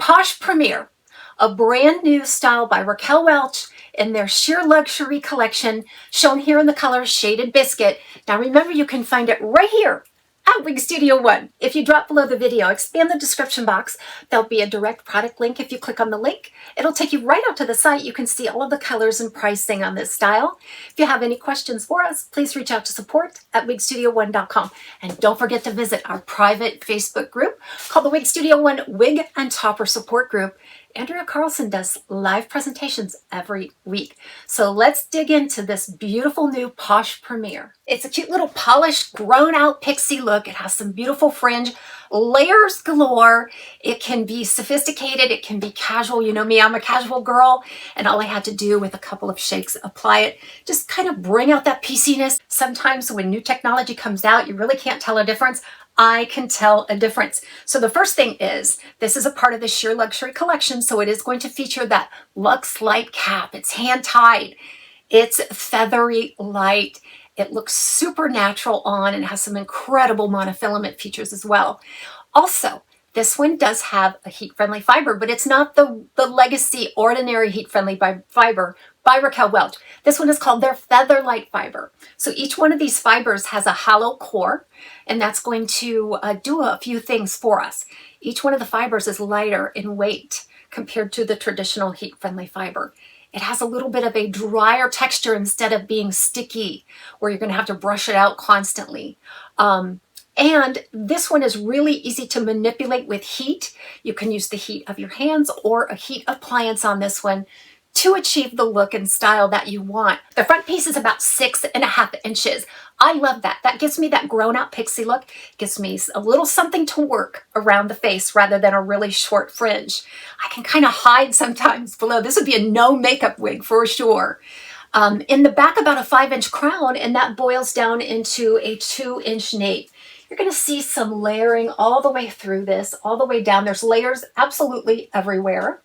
Posh Premier, a brand new style by Raquel Welch in their sheer luxury collection, shown here in the color Shaded Biscuit. Now remember, you can find it right here at Wig Studio One. If you drop below the video, expand the description box, there'll be a direct product link. If you click on the link, it'll take you right out to the site. You can see all of the colors and pricing on this style. If you have any questions for us, please reach out to support@wigstudio1.com. And don't forget to visit our private Facebook group called the Wig Studio One Wig and Topper Support Group. Andrea Carlson does live presentations every week. So let's dig into this beautiful new Posh Premier. It's a cute little polished, grown out pixie look. It has some beautiful fringe, layers galore. It can be sophisticated, it can be casual. You know me, I'm a casual girl, and all I had to do with a couple of shakes, apply it, just kind of bring out that pieciness. Sometimes when new technology comes out, you really can't tell a difference. I can tell a difference. So the first thing is, this is a part of the sheer luxury collection, so it is going to feature that luxe light cap. It's hand tied, it's feathery light, it looks super natural on, and has some incredible monofilament features as well. Also, this one does have a heat-friendly fiber, but it's not the legacy ordinary heat-friendly fiber by Raquel Welch. This one is called their Feather Light Fiber. So each one of these fibers has a hollow core, and that's going to do a few things for us. Each one of the fibers is lighter in weight compared to the traditional heat-friendly fiber. It has a little bit of a drier texture instead of being sticky, where you're going to have to brush it out constantly. And this one is really easy to manipulate with heat. You can use the heat of your hands or a heat appliance on this one to achieve the look and style that you want. The front piece is about 6.5 inches. I love that. That gives me that grown out pixie look. It gives me a little something to work around the face rather than a really short fringe. I can kind of hide sometimes below. This would be a no makeup wig for sure. In the back, about a 5-inch crown, and that boils down into a 2-inch nape. You're going to see some layering all the way through this, all the way down. There's layers absolutely everywhere.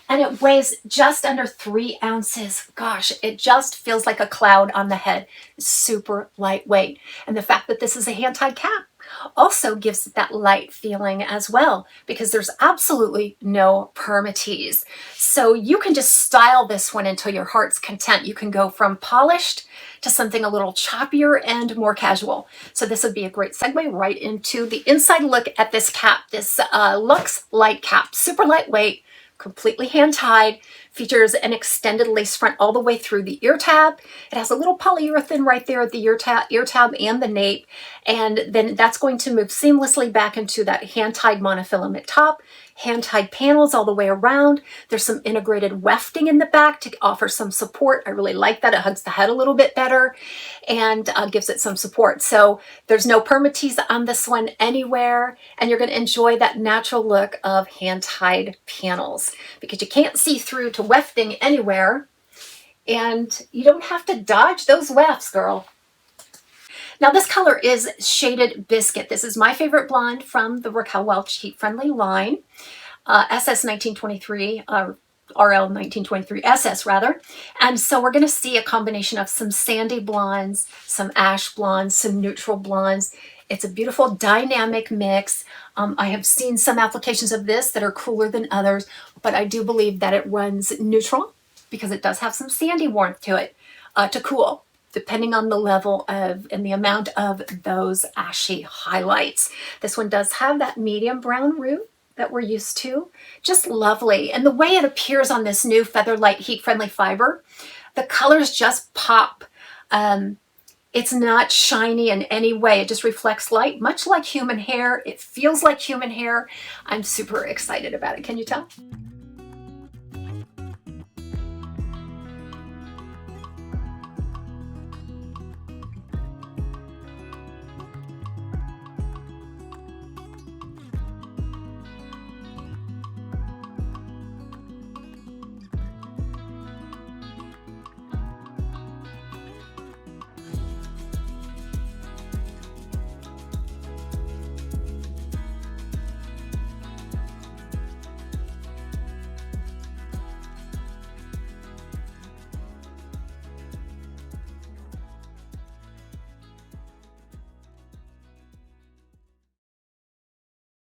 And it weighs just under 3 ounces. Gosh, it just feels like a cloud on the head. It's super lightweight. And the fact that this is a hand-tied cap also gives it that light feeling as well, because there's absolutely no permatease. So you can just style this one until your heart's content. You can go from polished to something a little choppier and more casual. So this would be a great segue right into the inside look at this cap, this Luxe Light Cap. Super lightweight, completely hand-tied, features an extended lace front all the way through the ear tab. It has a little polyurethane right there at the ear tab and the nape, and then that's going to move seamlessly back into that hand-tied monofilament top, hand-tied panels all the way around. There's some integrated wefting in the back to offer some support. I really like that. It hugs the head a little bit better and gives it some support. So there's no permatease on this one anywhere, and you're going to enjoy that natural look of hand-tied panels because you can't see through to wefting anywhere, and you don't have to dodge those wefts, girl. Now this color is Shaded Biscuit. This is my favorite blonde from the Raquel Welch Heat Friendly line, SS 1923, RL 1923, SS rather. And so we're going to see a combination of some sandy blondes, some ash blondes, some neutral blondes. It's a beautiful dynamic mix. I have seen some applications of this that are cooler than others, but I do believe that it runs neutral because it does have some sandy warmth to it to cool, depending on the level of and the amount of those ashy highlights. This one does have that medium brown root that we're used to. Just lovely. And the way it appears on this new Feather Light heat-friendly fiber, the colors just pop. It's not shiny in any way. It just reflects light, much like human hair. It feels like human hair. I'm super excited about it. Can you tell?